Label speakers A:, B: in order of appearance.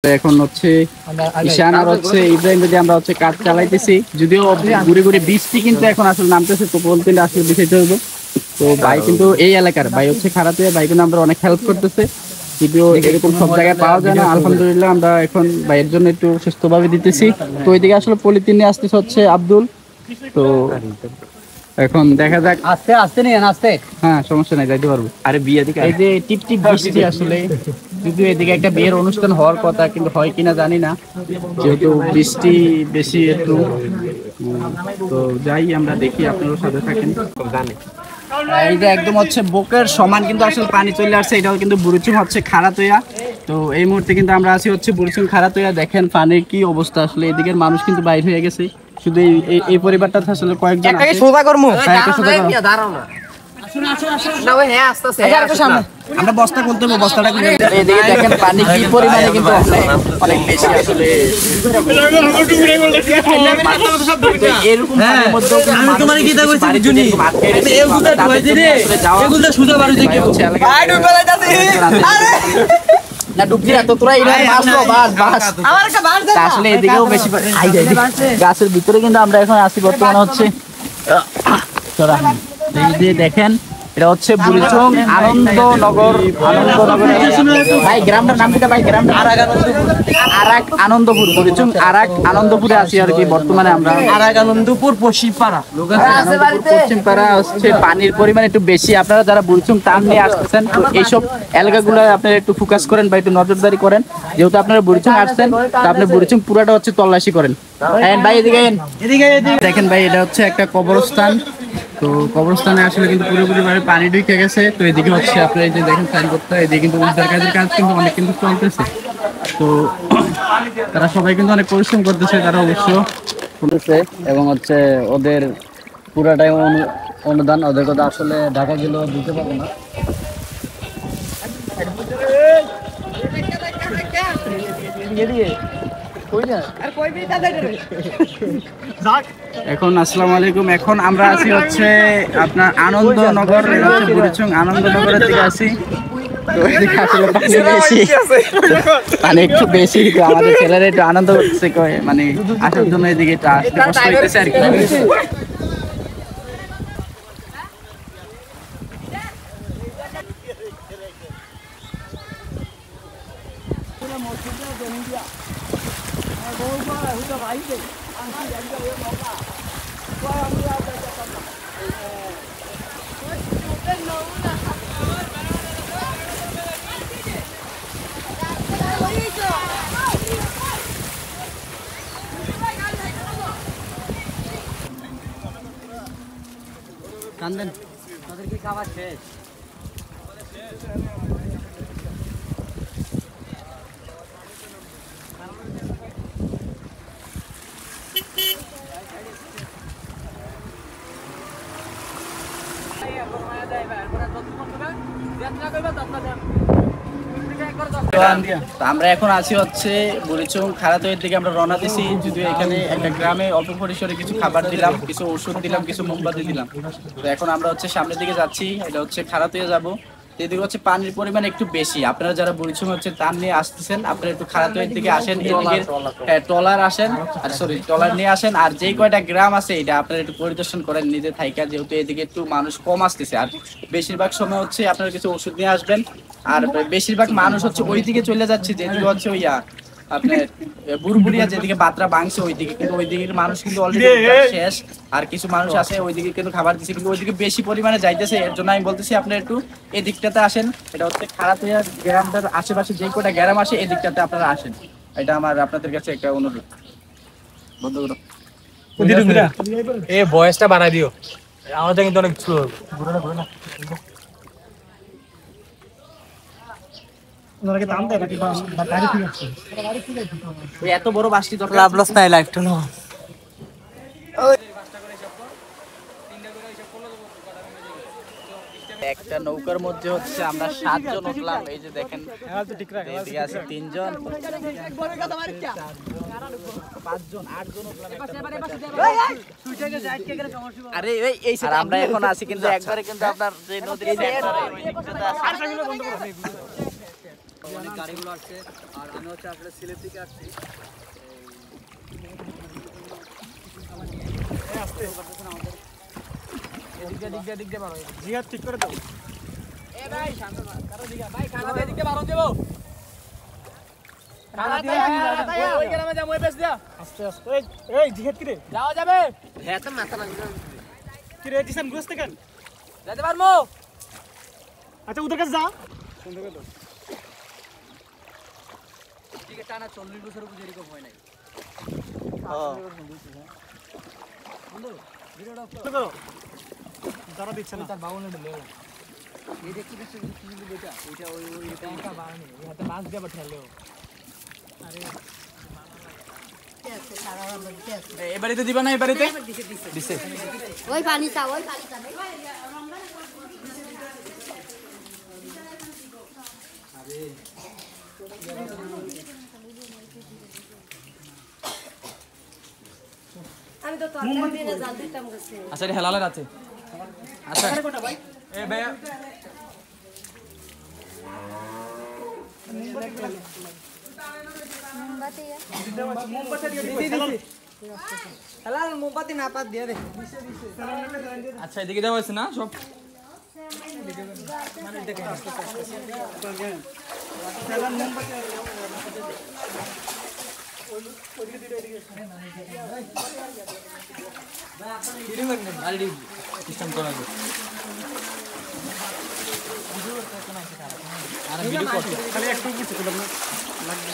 A: এখন হচ্ছে ঈশান আর হচ্ছে ইব্রাহিম যদি আমরা হচ্ছে কাজ চালাইতেছি, যদিও ঘুরে ঘুরে বৃষ্টি কিন্তু এখন আসলে নামতেছে, তো বলতে আসলে বিষয়টা হইব। তো ভাই কিন্তু এই এলাকার ভাই হচ্ছে খারাপে, ভাই কিন্তু আমরা অনেক হেল্প করতেছে, যদিও এরকম সব জায়গায় পাওয়া যায় না। আলহামদুলিল্লাহ আমরা এখন ভাইয়ের জন্য একটু সুস্থভাবে দিতেছি। তো ওইদিকে আসলে পলিথিন নিয়ে আসতেছে হচ্ছে আব্দুল। তো এখন দেখা যাক,
B: আস্তে আস্তে নিয়ে আস্তে।
A: হ্যাঁ সমস্যা নাই, যাইতে পারবো। আরে বিয়ে দিকে এই যে টিপ টিপ বৃষ্টি আসলে, যদিও এদিকে একটা বিয়ের অনুষ্ঠান হওয়ার কথা, কিন্তু হয় কিনা জানি না, যেহেতু বৃষ্টি বেশি একটু। তো যাই, আমরা দেখি, আপনারও সাথে থাকেন। এই যে একদম হচ্ছে বুকের সমান কিন্তু আসলে পানি চলে আসছে, এটাও কিন্তু বুড়িচুং হচ্ছে খারাতইয়া। তো এই মুহূর্তে কিন্তু আমরা আছি হচ্ছে বুড়িচুং খারাতইয়া। দেখেন পানির কি অবস্থা আসলে, এদিকের মানুষ কিন্তু বাইরে হয়ে গেছে। শুধু এই পরিবারটা আসলে কয়েকজন আছে।
B: সোজা করমু
A: দাঁড়াও না,
B: না ওই হ্যাঁ আস্তে আস্তে
A: আমরা বস্তা খুলতে হবে, বস্তাটা খুলে এদিকে দেখেন পানি কি পরিমাণে কিন্তু অনেক বেশি আসলে। এরকম পানির মধ্যেও আমি তোমার কি দাও কইছি জুনি এগুলা ধুইতে রে, এগুলা সুজা বাড়িতে কি আই ডুবে যাইতাছি। আরে না ডুবছি না তো, তোরা এইভাবে মারছো, বাস বাস আমার একটা বাস দে। আসলে এদিকেও বেশি আই যায় গাছের ভিতরে, কিন্তু আমরা এখন আছি বর্তমানে হচ্ছে তোরা এই দেখেন, এটা হচ্ছে বুড়িচং আনন্দনগর। ভাই গ্রামটার নাম কি ভাই? গ্রামটা আরাক আনন্দপুর। বুড়িচং আরাক আনন্দপুরে আছি আর কি বর্তমানে আমরা।
B: আরাক আনন্দপুর পশ্চিমপাড়া।
A: পশ্চিমপাড়া হচ্ছে পানির পরিমাণ একটু বেশি। আপনারা যারা বুড়িচং টার্ম নিয়ে আসতেছেন, তো এইসব এলাকাগুলো আপনারা একটু ফোকাস করেন বা একটু নজরদারি করেন, যেহেতু আপনারা বুড়িচং আসছেন, তো আপনি বুড়িচং পুরাটা হচ্ছে তল্লাশি করেন। ভাই এদিকে দেখেন ভাই, এটা হচ্ছে একটা কবরস্থান। তো কবরস্থানে আসলে কিন্তু পুরোপুরি ভাবে পানি ঢুকে গেছে। তো এদিকে হচ্ছে আপনারা এই যে দেখেন সাইনবোর্ডটা, এদিকে কিন্তু উদ্ধার কাজের কাজ কিন্তু অনেক কিন্তু চলতেছে। তো তারা সবাই কিন্তু অনেক পরিশ্রম করতেছে, তারা অবশ্য শুনতেছে, এবং হচ্ছে ওদের পুরাটাই অনুদান, ওদের কথা আসলে ঢাকা গেলেও দিতে পারবো না। এখন আসসালামু আলাইকুম, এখন আমরা আছি হচ্ছে আপনার আনন্দনগর, বুড়িচং আনন্দনগরের দিকে আছি। তো এদিকে আসলে পানি একটু বেশি, তো আমাদের ছেলেরা একটু আনন্দ করতেছে, মানে আসার জন্য এদিকে একটু আসতে কষ্ট হইতেছে আর কি। কান্দেন তাদের কি খাবার শেষ? আমরা এখন আছি হচ্ছে বুড়িচং খারাতইয়ের দিকে আমরা রওনা দিছি, যদিও এখানে একটা গ্রামে অল্প পরিসরে কিছু খাবার দিলাম, কিছু ওষুধ দিলাম, কিছু মোমবাতি দিলাম। তো এখন আমরা হচ্ছে সামনের দিকে যাচ্ছি, এটা হচ্ছে খারাতইয়ে যাবো। এদিকে হচ্ছে পানির পরিমাণ একটু বেশি। আপনারা যারা বুড়িচং হচ্ছে তার নিয়ে আসতেছেন, আপনারা একটু খারাতইয়ের দিকে আসেন, এদিকে ট্রলার আসেন, আর সরি ট্রলার নিয়ে আসেন, আর যেই কয়টা গ্রাম আছে এটা আপনারা একটু পরিদর্শন করেন নিজে থাইকা, যেহেতু এদিকে একটু মানুষ কম আসতেছে। আর বেশিরভাগ সময় হচ্ছে আপনারা কিছু ওষুধ নিয়ে আসবেন, আর বেশিরভাগ মানুষ হচ্ছে ওই দিকে চলে যাচ্ছে, যেদিকে হচ্ছে ওইয়া আপনার বুড়বুড়িয়া যেদিকে বাতরা বাংছে ওইদিকে, কিন্তু ওই দিকের মানুষ কিন্তু অলরেডি শেষ। আর কিছু মানুষ আছে ওইদিকে কিন্তু খাবার দিচ্ছে, কিন্তু ওইদিকে বেশি পরিমাণে যাইতেছে। এর জন্য আমি বলতেছি আপনারা একটু এই দিকটাতে আসেন। এটা হচ্ছে খারাতইয়া গ্রামটার আশেপাশে যে কটা গ্রাম আসে এই দিকটাতে আপনারা আসেন, এটা আমার আপনাদের কাছে একটা অনুরোধ। বন্ধ করো
B: এই ভয়েসটা বানাই দিও, আমাদের কিন্তু অনেক স্লো।
A: এত বড় বাসটি দরকার
B: লাভ লস নাই, লাইফটা নো।
A: একটা নৌকার মধ্যে হচ্ছে আমরা 7 জন উঠলাম। এই যে দেখেন এদিকে আছে 3 জন, 5 জন, 8 জন উঠলাম। আরে এই আমরা এখন আছি কিন্তু একবারে কিন্তু আপনার যে নদীর সেন্টারে ওই দিকটাতে আছে। আমি হচ্ছে আসলে সিলেট থেকে আসছি
C: জিহাদ ঠিক করে দাও
B: এ ভাই শান্ত না কারো দিকে ভাই খানা দিয়ে দিকে বারণ দেব খানা দিয়ে ওই গ্রামে যাবো ওই বেশ দিয়া
C: আস্তে আস্তে এই জিহাদ কি রে
B: যাওয়া যাবে
D: হ্যাঁ তো মাথা লাগবে
C: কি রে দিশান বুঝতে কেন
B: যেতে পারবো
C: আচ্ছা ওদের কাছে যা সুন্দর করে দাও
A: ঠিক টানা 40 বছর উপর এরকম হয় নাই
C: সুন্দর করো যারা দিচ্ছে না
B: তার বাবু নেড়ে লেও
A: এটা কি বেশি কিন্তু বেটা এটা ওই
B: টাকা বাড়ানি হাতে বাঁশ দিয়ে পাঠালেও
A: এই বাড়িতে দিবা না এই বাড়িতে দিছে
D: ওই পানিটা আমি তো তরকারি দিয়ে জাল দিতাম গেছে
A: আচ্ছা এটা হালালের আছে আচ্ছা
B: এ ভাই হালাল মোমবাতি না পাত দিয়ে দে
A: আচ্ছা এদিকে দেওয়া হয়েছে না সব সিস্টেম করা যায় আর ভিডিও করতে
C: খালি একটু কিছু লাগবে